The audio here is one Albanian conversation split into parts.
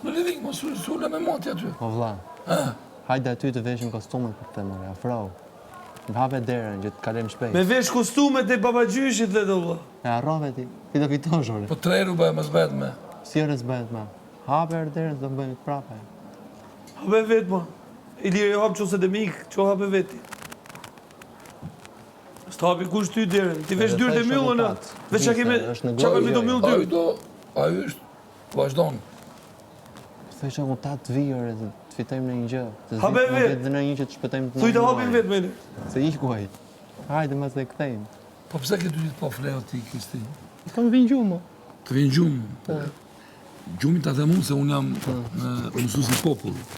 Në lidhing, mos ule me moti aty. Po vlla. Hajde aty të veshim kostumet për të mëre, afro. Më hape derën që të kalem shpejt. Me vesh kostumet e babagjyshit dhe do vlla. E harrove ti. Ti do fitosh ore. Po 3 ruba më zbet me. Si ore s'bëhet ma. Hape erë derën do bëjmë të prapë. Hape vet ma. Iliri hap qose dhe mik, që hape veti. Së hapi kush ty derën. Ti vesh dyrë të myllën e. Veç që kemi do myllë dyrë. Ajo është vazhdon. Thuj që ta të vijore, të fitojmë në një gjë. Hape vet. Dhe në një që të shpëtojmë të Thuj të hapim vet me një. Se ish kuaj. Hajde mas dhe këthejmë. Po pse ke 2 ditë po fleo ti, Kristi? Ka më vinë gjumë. Të vinë gjumë. Gjumi ta dhe mund se unë jam mësuesi popullit.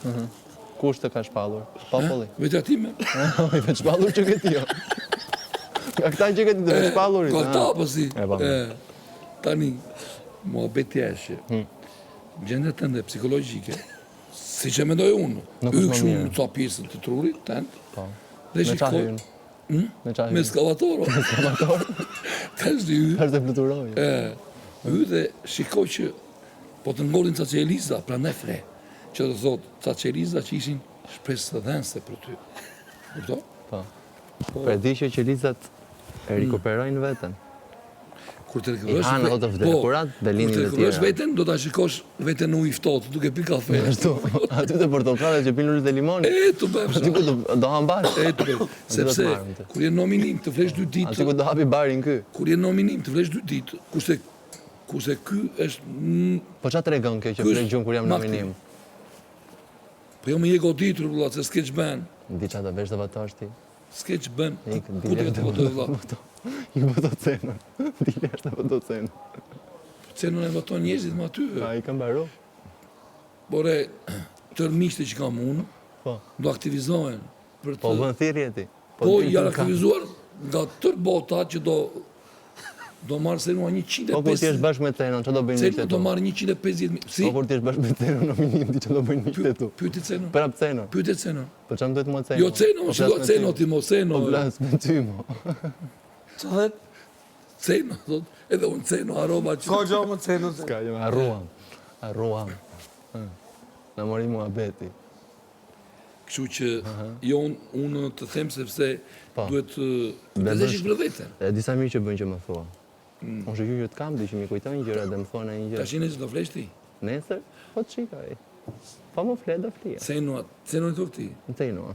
Kush të ka shpallur? Populli. Vetja time. I veç shpallur që këti jo. Ka këta që këti të veç shpallurit. Ka ta, po si. E, pa me. Tani, mua betja eshe. Gjendje tënde psikologjike, si që mendoj unë, yksh unë ca pjesën të trurit, tënd, dhe shikoj... Me skavator. Me skavator? Tash dhe hy. Tash dhe fluturoj. Hy dhe shikoj që po të ngolin ca qeliza, pra ne fle, që të thot, ca qeliza që ishin shpresë të dhense për ty. Kupto? Po. Për di që qelizat e rikuperojnë veten. Kur të rikuperosh I hanë ato të vdekurat dhe linin dhe tjera. Kur të rikuperosh veten, do ta shikosh veten në ujë ftohtë, duke pi kafe. Ashtu, aty të portokallet që pinë ullë dhe limoni. Tu bëfsh. Aty ku do hambash. Tu bëfsh. Sepse, kur je nominim të flesh 2 ditë... Aty ku do hapi barin ky. Kur je nominim të flesh 2 ditë, kurse ky është... Po qa të regon kjo që flesh gjumë kur jam nominim? Po jo me je goditur, vëlla, se s'ke që ben. Ndi qa të vesh dhe vatash ti? S'ke që ben. Ku të këtë votoj, vëlla? I voto cenën. Dile është të voto cenën. Cenën e voton njerëzit më aty. A, i kam baro. Bore, tërë miqte që kam unë, do aktivizohen. Po, bën thirrje ti. Po, janë aktivizuar nga tërë bota që do marrë senua 150... Po, kur ti është bashkë me Cenën, që do bëjnë miqte tu? Cenën do marrë 150.000... Si? Po, kur ti është bashkë me Cenën në minim, ti që do bëjnë miqte tu? Pyeti Cenën. Prap Cenën. Pyeti Cenën. Po, që më dojtë më Cenën? Jo Cenën, më shiko Cenën ti, mo Cenën. Po, blas me ty, mo. Qa dhe? Cenën, thot, edhe unë Cenën, aroma që... Ka gjo më Cenën? Ska, jo, arruam. Në mori mua beti. Kështu që, jo unë të them sepse duhet të zeshit për veten. E disa mi që bëjnë që më thua. Unë shë që të kam, di që mi kujtojnë gjëra dhe më thua në një gjëra. Ta shi nesër do flesh ti? Nesër? Po të shikaj. Po më flet do flia. Cenën e thuk ti? Në Cenua.